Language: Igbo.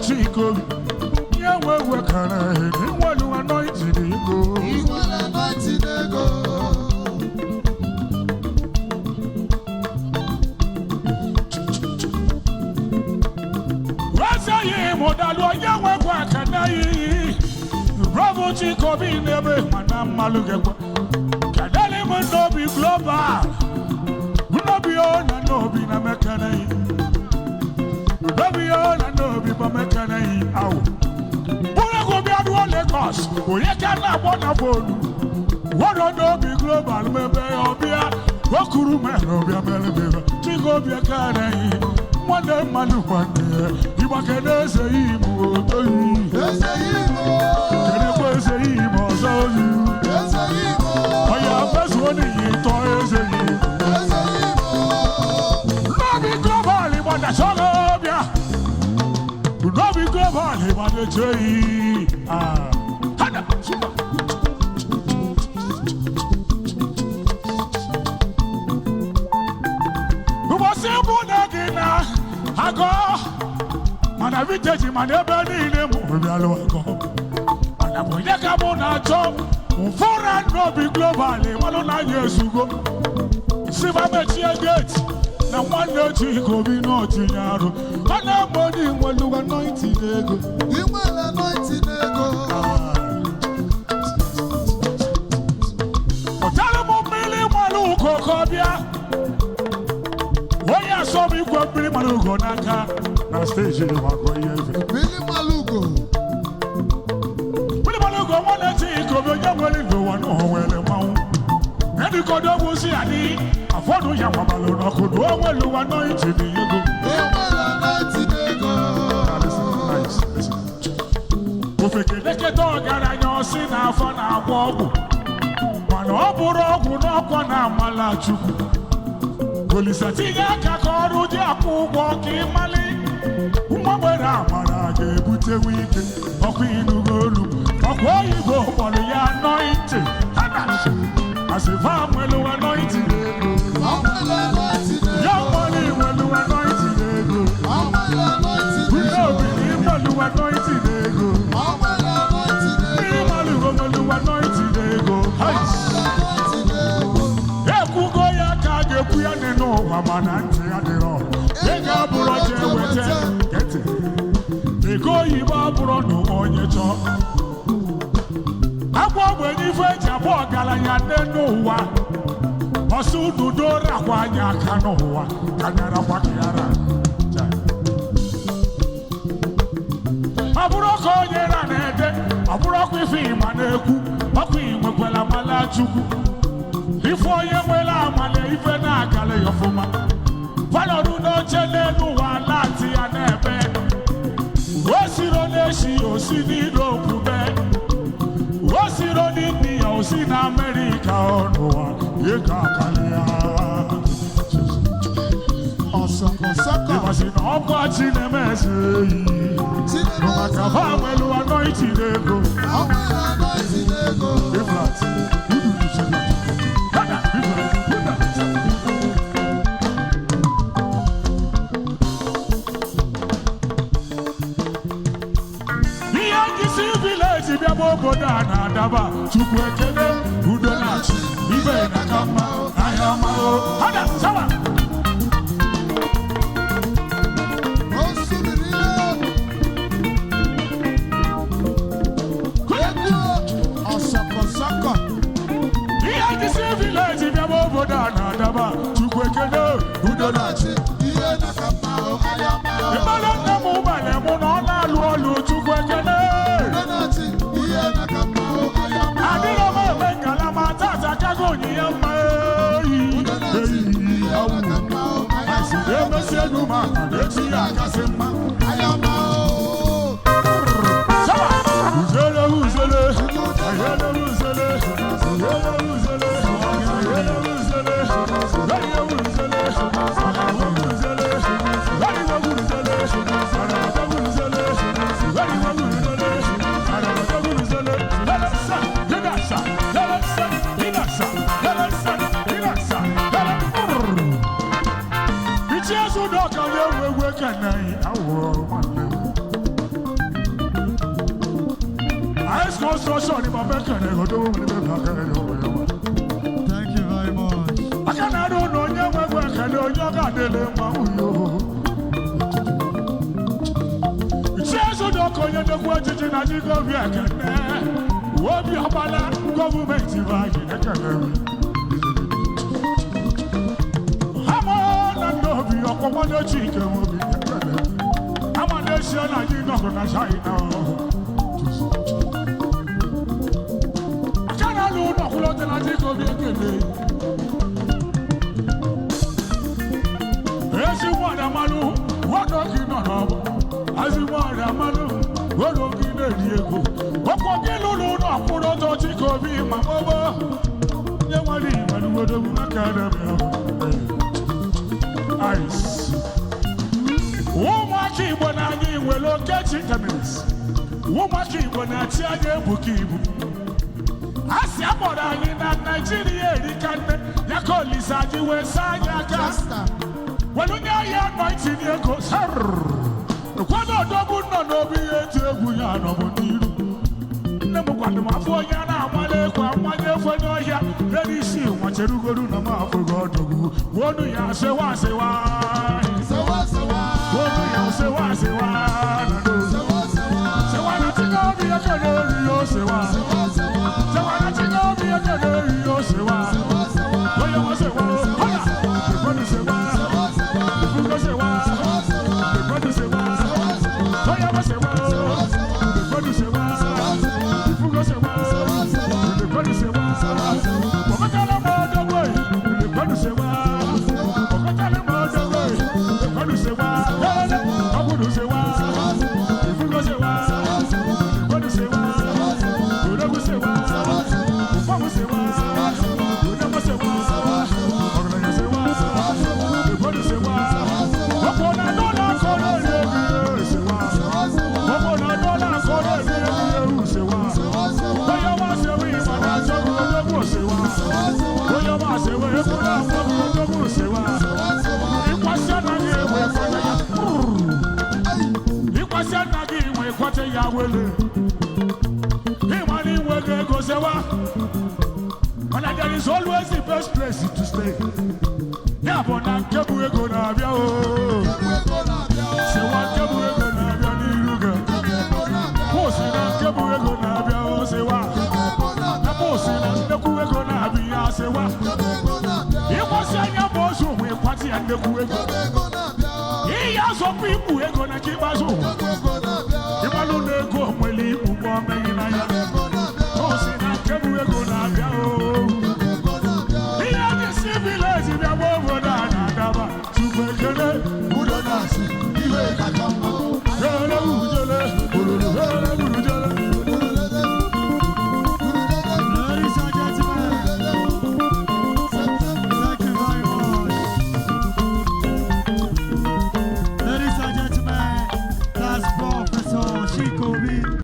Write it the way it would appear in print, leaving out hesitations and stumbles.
Chikobi, yeah, we're kind of hitting one who anointed ego. You want anointed ego. Rasaye, Modalo, young work, and I, Bravo Chikobi, never, Madame Maluga. Can anyone no be global? No be on and no be a mechanic. No be for mechanic out. Who go be at one Lagos? Who you cannot want a phone? What don't be global, maybe or be a Wakuru man or be a Melville. Chikobi a canary. One day, Manu, one day. You can say him, can I say him or so you? I am first one in toys. No be global, but that's all of ya. No be global, but the tree. Who was simple again? I go. Man, I will take him and everybody in him. We are local. And I will take a bona job. For and no be global, 109 years ago. See my machine gate. Now one day Chikobi not in Yaro. And nobody will do anointed ego. You will anointed ego. Otalo Billy Maluko Kobia. When you saw me go Billy Maluko Naka. Now stage in the Billy Maluko. Billy Maluko, one day Chikobi, you will go on over the mountain. And you could almost see a knee. I follow your mama, could go well, you anointed ego. Listen, dog, and I know sin out for our wobble. One opera would not one malachu. Polisatia Kakoro, Jaku, walking Mali. Umabara, Mara, put a weekend. A queen who go look. Where you go for the anointing? As if I'm well anointed. Young money when you anointed. We don't believe when you anointed. Mama Nancy at the road. They got Buroje with it. Get it. They go Iba Burono on your top. I walk when you fetch a walk, Galaya, no one. Osu Dudora, Wanya Kanoa, Canara Wakiara. Aburoko Yeranede, Aburoko Fim and Eku, Papi Mapela Malachuku. Before you will have money, even I can lay your fuma. Follow no channel, one lati and a bed. What's it on the she or see the rope bed? What's it on India or see in America or no one? You can't awesome, you must in all God's in a mess. No matter how well you anointed ego. How well anointed ego. If not, Bodana daba chukwekele udonachi ibe nakama ayamao hada sawa ekene udo na-achị ihe na-akama ayama ịmara nne m ụgbala mụ na ọ na-alụ ọlụ Chukwu ekene udo na-achị ihe na-akama ayama adịrọ m eme ngala ma tata kago onyinye mma eyi emesi elu ma echi ya akasị mma ayama uzele uzele ayele uzele uzele uzele Thank you very much. I cannot know your work and your Chikobi, my mama, you want to leave and would have ice. Woman, keep when I need will look at it. Woman, keep when I tell you, Bukibu. I see a mother in Nigeria, the country, your colleagues are the West Side, your casta. When you are 19 years old, sir, the one of the good not be a Guyana. Quando uma folha na malha com a malha foi no ya ready see uma cherugo na ma for God wonu ya se wa se wa wonu ya se wa se wa na tinga bi ya kano yo se wa na tinga bi ya kano yo se wa oya wa se wa oya wonu se wa wonu se wa wonu se wa oya wa se wa wonu se wa There is always the best place to stay. Yeah, but I'm going to have you. So what can we go to have you? Post it up, can we go to have you? Say what? Post it up, the Kuwe go to have you. Say what? It was a young boss who party and the Kuwe. He has some people who are going to keep us home.